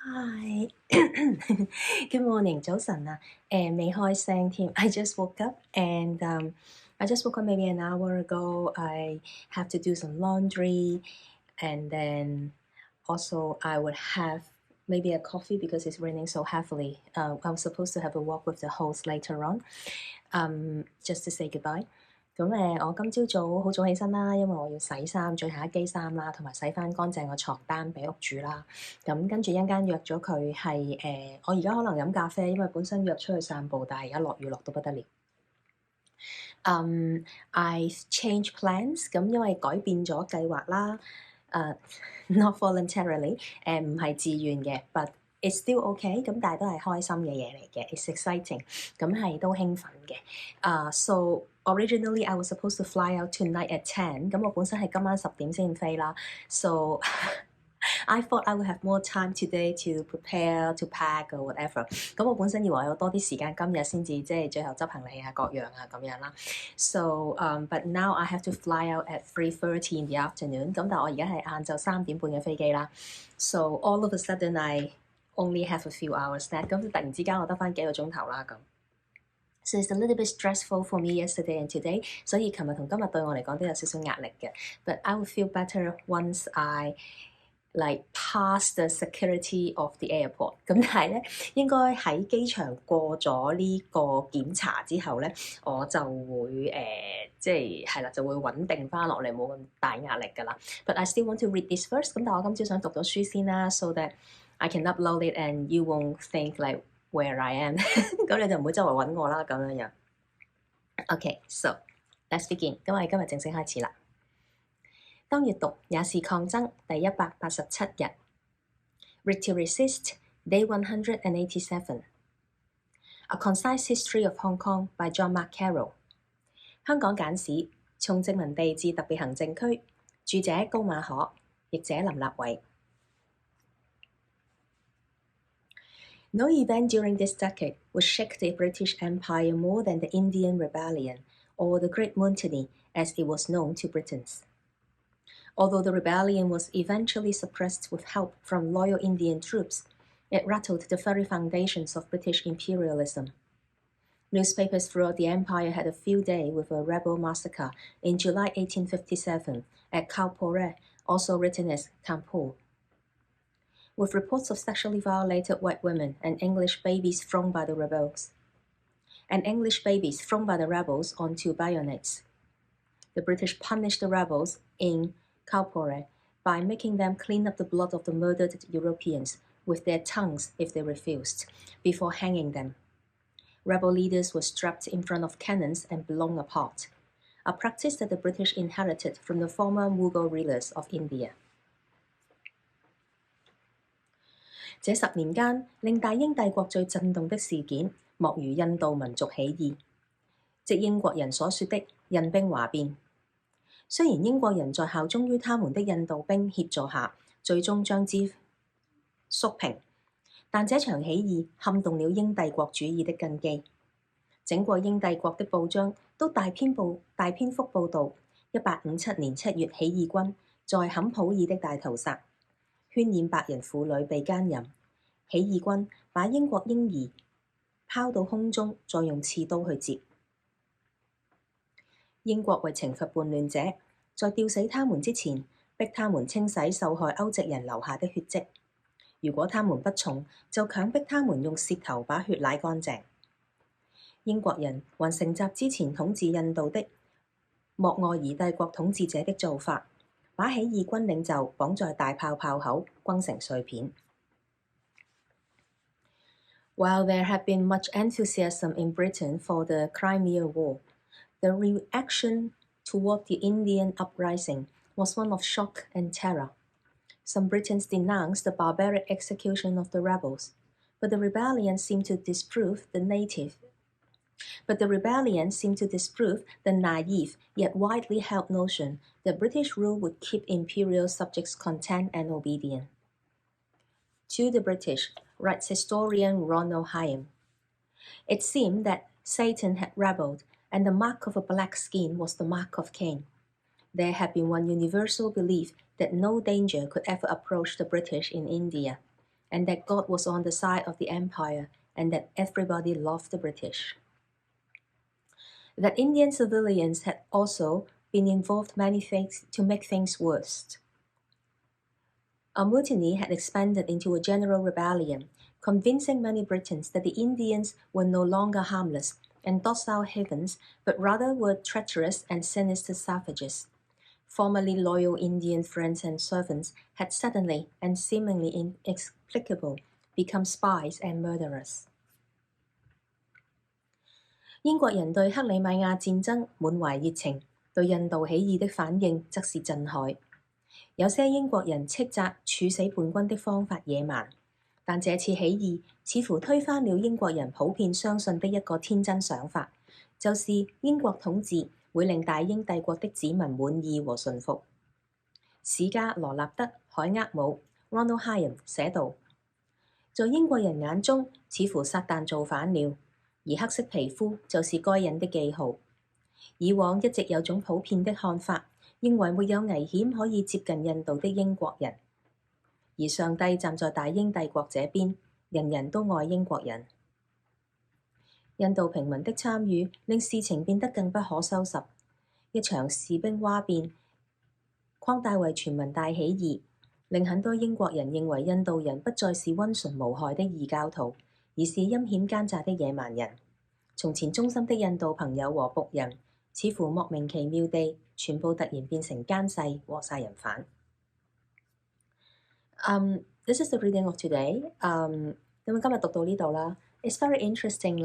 Hi. Good morning. 早晨啊，未開聲添。I just woke up and I just woke up maybe an hour ago. I have to do some laundry and then also I would have maybe a coffee because it's raining so heavily. I was supposed to have a walk with the host later on, just to say goodbye. 咁我今朝早好早起身啦，因為我要洗衫、最後一機衫啦，同埋洗翻乾淨個床單俾屋主啦。咁跟住一陣間約咗佢係我而家可能飲咖啡，因為本身約出去散步，但係而家落雨落到不得了。I changed plans， 咁因為改變咗計劃啦。Not voluntarily， 唔係自願嘅 ，but it's still okay。咁但係都係開心嘅嘢嚟嘅 ，it's exciting。咁係都興奮嘅。So originally I was supposed to fly out tonight at 10。咁我本身係今晚10點先飛啦。So I thought I would have more time today to prepare, to pack or whatever。咁我本身以為有多啲時間今日先至即係最後執行李啊各樣啊咁樣啦。So but now I have to fly out at 3:30 in the afternoon。咁但係我而家係晏晝3點半嘅飛機啦。So all of a sudden I only have a few hours left。咁突然之間我得返幾個鐘頭啦咁。So it's a little bit stressful for me yesterday and today。所以琴日同今日對我嚟講都有少少壓力嘅。But I will feel better once I pass the security of the airport。咁但係咧，應該喺機場過咗呢個檢查之後咧，我就會即係啦，就會穩定翻落嚟，冇咁大壓力㗎啦。But I still want to read this first。咁但係我今朝想讀咗書先啦 ，so that I can upload it and you won't think like where I am 。咁你就唔會周圍揾我啦咁樣樣。Okay, so let's begin。咁我哋今日正式開始啦。當閱讀也是抗爭第187日 Read to Resist Day 187 A Concise History of Hong Kong by John Mark Carroll 香港簡史從殖民地至特別行政區著者高馬可譯者林立偉 No event during this decade would shake the British Empire more than the Indian Rebellion or the Great Mutiny as it was known to Britons.Although the rebellion was eventually suppressed with help from loyal Indian troops, it rattled the very foundations of British imperialism. Newspapers throughout the empire had a field day with a rebel massacre in July 1857 at Carroll, also written as Campo, with reports of sexually violated white women and English babies thrown by the rebels, onto bayonets. The British punished the rebels in Carroll by making them clean up the blood of the murdered Europeans with their tongues if they refused, before hanging them. Rebel leaders were strapped in front of cannons and blown apart, a practice that the British inherited from the former Mughal rulers of India. 這10年間，令大英帝國最震動的事件，莫如印度民族起義，即英國人所說的印兵華變。雖然英國人在效忠於他們的印度兵協助下，最終將之肅平，但這場起義撼動了英帝國主義的根基。整個英帝國的報章都大篇幅報導1857年7月起義軍在坎普爾的大屠殺，渲染白人婦女被姦淫。起義軍把英國嬰兒拋到空中，再用刺刀去截。英國為懲罰叛亂者，在吊死他們之前，逼他們清洗受害歐籍人留下的血跡。如果他們不從，就強迫他們用舌頭把血舐乾淨。英國人還承襲之前統治印度的莫外兒帝國統治者的做法，把起義軍領袖綁在大炮炮口，轟成碎片。While there had been much enthusiasm in Britain for the Crimea War,The reaction toward the Indian uprising was one of shock and terror. Some Britons denounced the barbaric execution of the rebels, but the rebellion seemed to disprove the naive yet widely held notion that British rule would keep imperial subjects content and obedient. To the British, writes historian Ronald Hyam, it seemed that Satan had rebelled,and the mark of a black skin was the mark of Cain. There had been one universal belief that no danger could ever approach the British in India, and that God was on the side of the empire, and that everybody loved the British. That Indian civilians had also been involved many things to make things worse. A mutiny had expanded into a general rebellion, convincing many Britons that the Indians were no longer harmless and docile heathens, but rather were treacherous and sinister savages. Formerly loyal Indian friends and servants had suddenly and seemingly inexplicable become spies and murderers. 英國人對克里米亞戰爭滿懷熱情，對印度起義的反應則是震撼。有些英國人斥責處死叛軍的方法野蠻，但這次起義似乎推翻了英國人普遍相信的一個天真想法，就是英國統治會令大英帝國的子民滿意和順服。史家羅納德·海厄姆 Ronald Hyam 寫道：在英國人眼中，似乎撒旦造反了，而黑色皮膚就是該隱的記號。以往一直有種普遍的看法，認為沒有危險可以接近印度的英國人，而上帝站在大英帝國這邊，人人都愛英國人。印度平民的參與令事情變得更不可收拾，一場士兵嘩變擴大為全民大起義，令很多英國人認為印度人不再是溫順無害的異教徒，而是陰險奸詐的野蠻人。從前忠心的印度朋友和僕人，似乎莫名其妙地全部突然變成奸細和殺人犯。This is the reading of today. 咁今日讀到呢度啦。It's very interesting,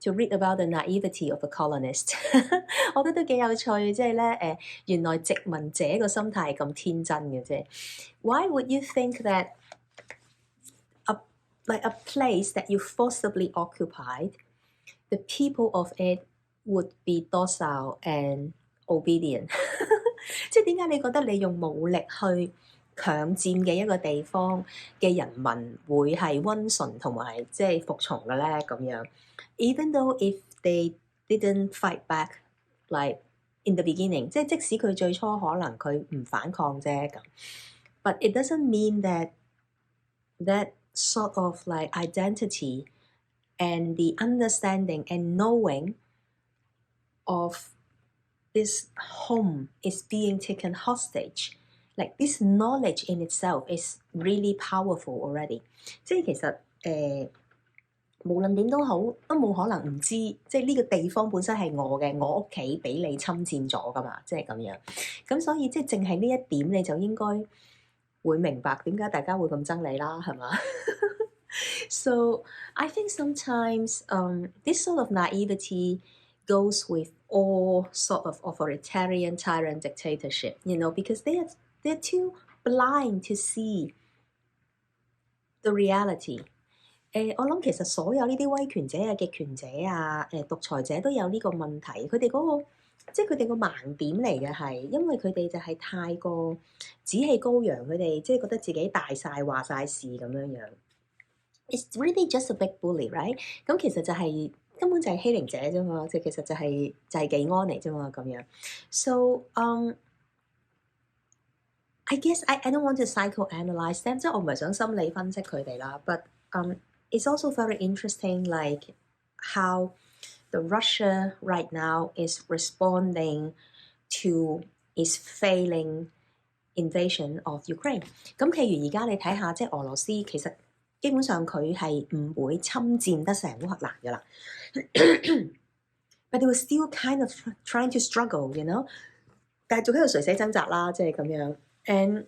to read about the naivety of a colonist 我覺得都幾有趣，即係咧原來殖民者個心態係咁天真嘅啫。Why would you think that a place that you forcibly occupied, the people of it would be docile and obedient 即係點解你覺得你用武力去強佔嘅一個地方嘅人民會係溫順同埋即係服從嘅咧？咁樣 ，even though if they didn't fight back like in the beginning， 即使佢最初可能佢唔反抗啫咁 ，but it doesn't mean that sort of like identity and the understanding and knowing of this home is being taken hostage. Like this knowledge in itself is really powerful already. 即係其實無論點都好，都冇可能唔知，即係呢個地方本身係我嘅，我屋企俾你侵佔咗噶嘛，即係咁樣。咁所以即係淨係呢一點，你就應該會明白點解大家會咁憎你啦，係嘛？So I think sometimes this sort of naivety goes with all sort of authoritarian tyrant dictatorship, because they're too blind to see the reality. 我諗其實所有呢啲威權者啊、極權者啊、獨裁者都有呢個問題，佢哋嗰個即係佢哋個盲點嚟嘅係，因為佢哋就係太過紫氣高揚，佢哋即係覺得自己大晒話晒事咁樣樣。It's really just a big bully, right? 咁其實就係根本就係欺凌者啫嘛，即係其實就係技安嚟啫嘛咁樣。So I guess I don't want to psychoanalyze them， 即係我唔係想心理分析佢哋啦。But it's also very interesting, like how the Russia right now is responding to its failing invasion of Ukraine。咁譬如而家你睇下，即係俄羅斯其實基本上佢係唔會侵佔得成烏克蘭㗎啦。But they were still kind of trying to struggle, 繼續喺度垂死掙扎啦，即係咁樣。And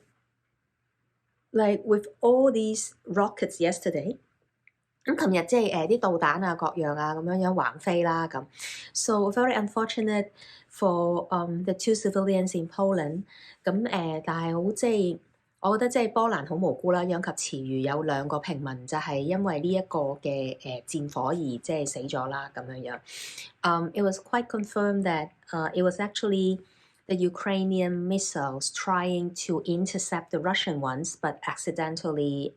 like with all these rockets yesterday， 咁琴日即係啲導彈啊各樣啊咁樣橫飛啦咁。So very unfortunate for the two civilians in Poland。咁但係好即係我覺得即係波蘭好無辜啦，殃及池魚，有2個平民就係因為呢一個嘅戰火而即係死咗啦咁樣樣。It was quite confirmed that it was actually the Ukrainian missiles trying to intercept the Russian ones, but accidentally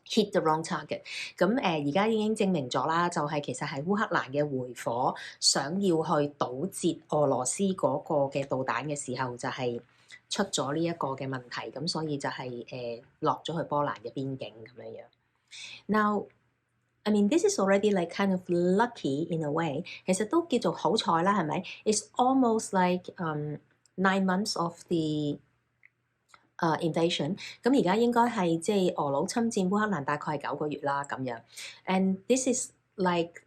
hit the wrong target。咁而家已經證明咗啦，就係其實係烏克蘭嘅回火，想要去堵截俄羅斯嗰個嘅導彈嘅時候，就係出咗呢一個嘅問題，咁所以就係落咗去波蘭嘅邊境咁樣樣。Now, I mean, this is already like kind of lucky in a way. 其實都叫做好彩啦，係咪？ It's almost like 9 months of the invasion. 咁而家應該係即係俄佬侵佔烏克蘭大概係9個月啦咁樣。And this is like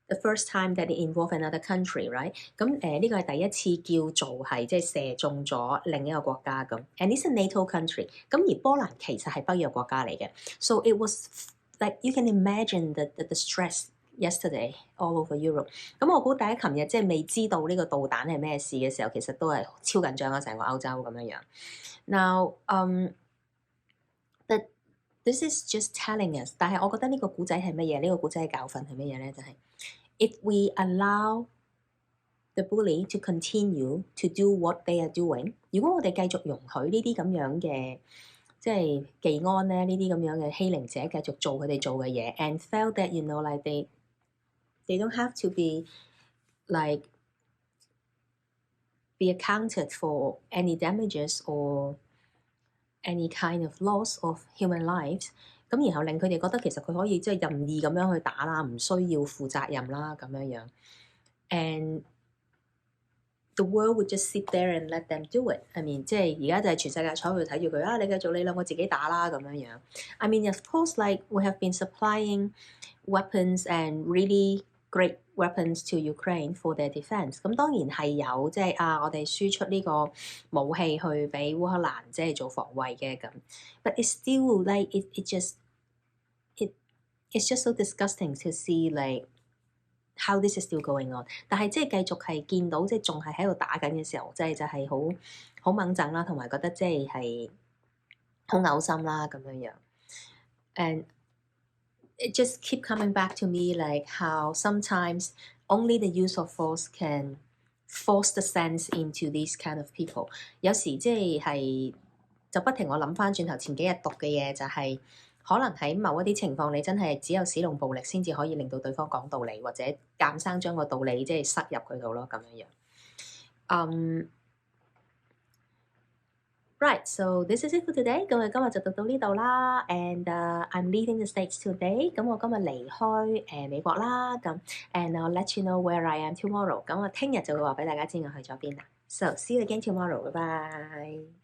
the first time that it involve another country, right? 咁呢個係第一次叫做係即係射中咗另一個國家咁。And it's a NATO country. 咁而波蘭其實係北約國家嚟嘅。So it was like you can imagine the stress yesterday all over Europe. 咁我估大家琴日即係未知道呢個導彈係咩事嘅時候，其實都係超緊張啊，成個歐洲咁樣樣。Now, but this is just telling us. 但係我覺得呢個古仔係乜嘢？呢個古仔嘅教訓係乜嘢咧？就係if we allow the bully to continue to do what they are doing， 如果我哋繼續容許呢啲咁樣嘅即係技安咧，呢啲咁樣嘅欺凌者繼續做佢哋做嘅嘢 ，and felt that you know like they don't have to be like be accounted for any damages or any kind of loss of human lives。咁然後令佢哋覺得其實佢可以即係任意咁樣去打啦，唔需要負責任啦咁樣樣。And the world would just sit there and let them do it. I mean， 即係而家就係全世界坐喺度睇住佢啊！你繼續你兩個自己打啦咁樣樣。I mean, of course, like we have been supplying weapons and really great weapons to Ukraine for their defense。咁當然係有即係我哋輸出呢個武器去俾烏克蘭即係做防衛嘅咁。But it's still like it's just so disgusting to see like how this is still going on。但係即係繼續係見到即係仲係喺度打緊嘅時候，即係就係好猛憎啦，同埋覺得即係好嘔心啦咁樣樣。And it just keep coming back to me like how sometimes only the use of force can force the sense into these kind of people。有時即係就不停我諗翻轉頭前幾日讀嘅嘢就係。可能喺某一啲情況，你真係只有使用暴力先至可以令到對方講道理，或者鑑生將個道理即係塞入佢度咯，咁樣樣。Right, so this is it for today。咁今日就讀到呢度啦。And I'm leaving the States today。咁我今日離開美國啦。咁 and I'll let you know where I am tomorrow。咁我聽日就會話俾大家知我去咗邊啦。So see you again tomorrow。拜拜。